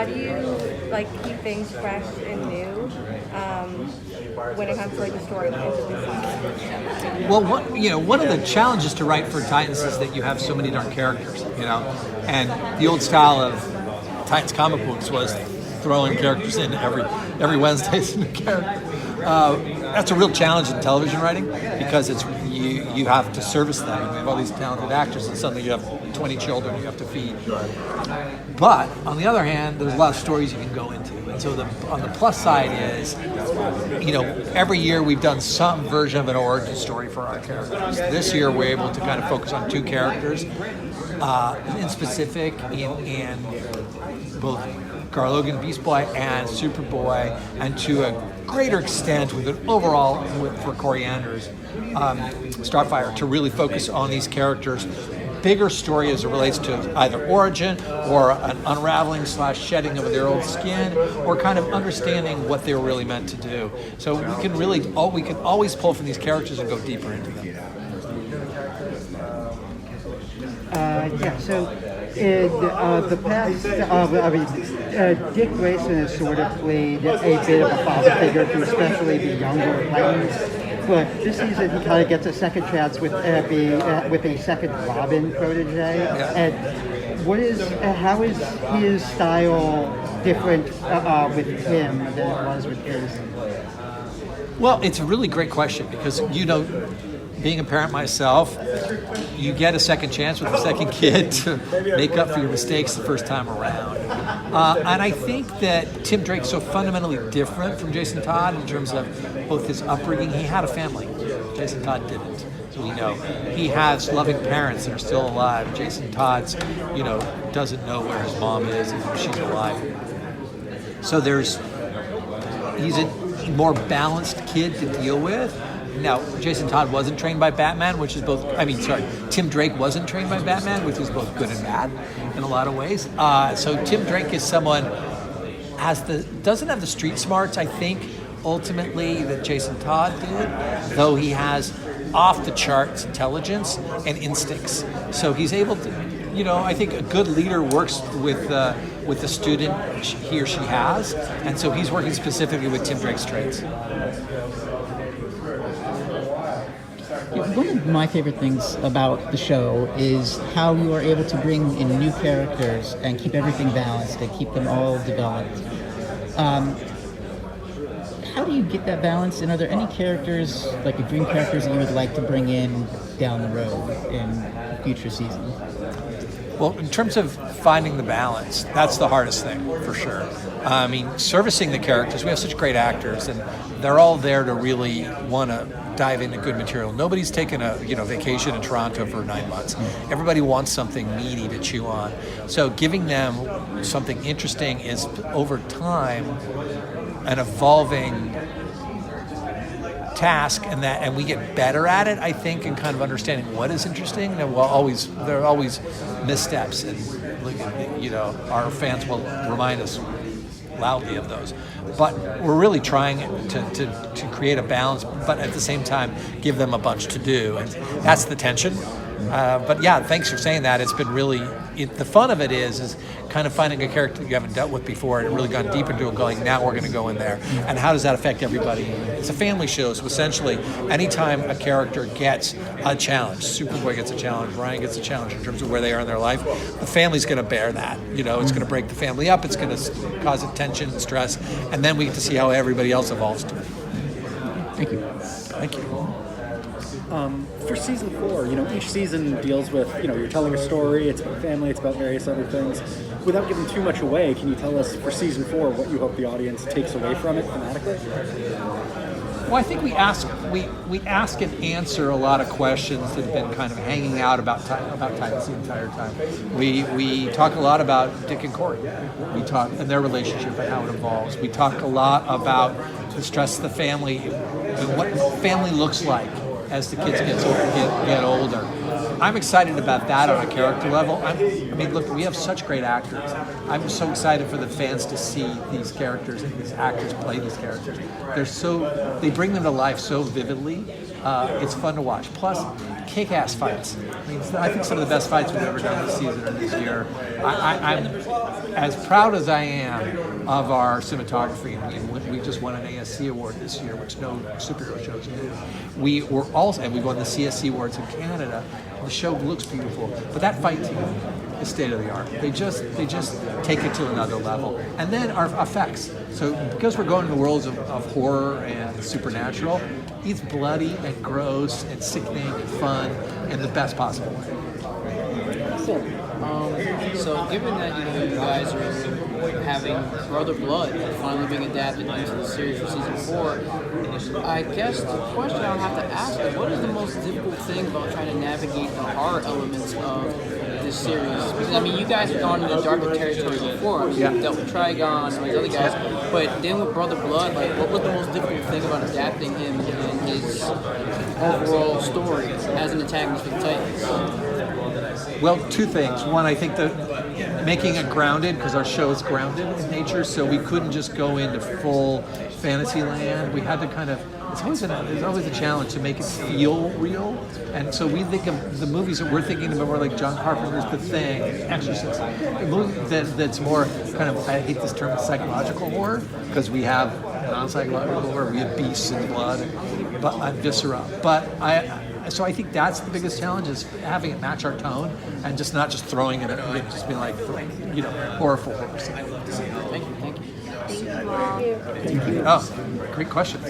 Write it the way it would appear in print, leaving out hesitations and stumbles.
how do you like keep things fresh and new when it comes to like the story into the season? Well, one of the challenges to write for Titans is that you have so many darn characters, and the old style of Titans comic books was throwing characters in every Wednesday's new character. That's a real challenge in television writing because it's you have to service them. And we have all these talented actors, and suddenly you have 20 children you have to feed. But on the other hand, there's a lot of stories you can go into. And so on the plus side is, every year we've done some version of an origin story for our characters. This year we're able to kind of focus on two characters in specific in both Carl Logan, Beast Boy, and Superboy, and to a greater extent with an overall for Coriander's Starfire, to really focus on these characters' bigger story as it relates to either origin or an unraveling / shedding of their old skin, or kind of understanding what they were really meant to do. So we can always pull from these characters and go deeper into them. So in the past, Dick Grayson has sort of played a bit of a father figure to especially the younger Titans. But this season he kind of gets a second chance with a second Robin protege. Yeah. And how is his style different with him than it was with Grayson? Well, it's a really great question because, being a parent myself, you get a second chance with a second kid to make up for your mistakes the first time around. And I think that Tim Drake's so fundamentally different from Jason Todd in terms of both his upbringing. He had a family. Jason Todd didn't. So he has loving parents that are still alive. Jason Todd's, doesn't know where his mom is and if she's alive. So he's a more balanced kid to deal with. Now, Jason Todd wasn't trained by Batman, Tim Drake wasn't trained by Batman, which is both good and bad in a lot of ways. So Tim Drake is someone doesn't have the street smarts, I think, ultimately, that Jason Todd did, though he has off-the-charts intelligence and instincts. So he's able to, I think a good leader works with the student he or she has, and so he's working specifically with Tim Drake's traits. One of my favorite things about the show is how you are able to bring in new characters and keep everything balanced and keep them all developed. How do you get that balance? And are there any characters, like your dream characters, that you would like to bring in down the road in future seasons? Well, in terms of finding the balance, that's the hardest thing, for sure. Servicing the characters, we have such great actors, and they're all there to really want to dive into good material. Nobody's taken a vacation in Toronto for 9 months. Everybody wants something meaty to chew on. So giving them something interesting is, over time, an evolving task, and we get better at it, I think, in kind of understanding what is interesting. And there are always missteps, and our fans will remind us loudly of those. But we're really trying to create a balance, but at the same time give them a bunch to do, and that's the tension. But yeah, thanks for saying that. It's been really, the fun of it is kind of finding a character you haven't dealt with before and really gone deep into it, going, now we're going to go in there. And how does that affect everybody? It's a family show, so essentially anytime a character gets a challenge, Superboy gets a challenge, Ryan gets a challenge in terms of where they are in their life, the family's going to bear that. It's going to break the family up, it's going to cause tension and stress, and then we get to see how everybody else evolves to it. Thank you. Thank you. For season 4, each season deals with, you're telling a story, it's about family, it's about various other things. Without giving too much away, can you tell us for season 4 what you hope the audience takes away from it thematically? Well, I think we ask and answer a lot of questions that have been kind of hanging out about Titans the entire time. We talk a lot about Dick and Corey. We talk and their relationship and how it evolves. We talk a lot about the stress of the family and what family looks like as the kids get older. I'm excited about that on a character level. Look, we have such great actors. I'm so excited for the fans to see these characters and these actors play these characters. They bring them to life so vividly It's fun to watch. Plus, kick-ass fights. I mean, I think some of the best fights we've ever done this season or this year. I'm as proud as I am of our cinematography. And we just won an ASC award this year, which no superhero shows do. We were also, and we won the CSC awards in Canada. The show looks beautiful, but that fight team is state of the art. They just take it to another level. And then our effects. So because we're going to the worlds of horror and supernatural, it's bloody and gross and sickening and fun in the best possible way. So given that you guys are having Brother Blood finally being adapted into the series for season 4, I guess the question I'll have to ask is, what is the most difficult thing about trying to navigate the horror elements of this series? Because I mean, you guys have gone into darker territory before. Yeah. You've dealt with Trigon and some of these other guys, but then with Brother Blood, like, what was the most difficult thing about adapting him and his overall story as an antagonist for the Titans? Well, two things. One, I think that making it grounded, because our show is grounded in nature, so we couldn't just go into full fantasy land. We had to kind of, there's always a challenge to make it feel real. And so we think of the movies that we're thinking about more like John Carpenter's The Thing, Exorcist, a movie that's more kind of, I hate this term, psychological horror, because we have non-psychological horror, we have beasts and blood, and viscera. So I think that's the biggest challenge, is having it match our tone and just not just throwing it at just being like, horror for horror. Thank you. Thank you all. Oh, great question.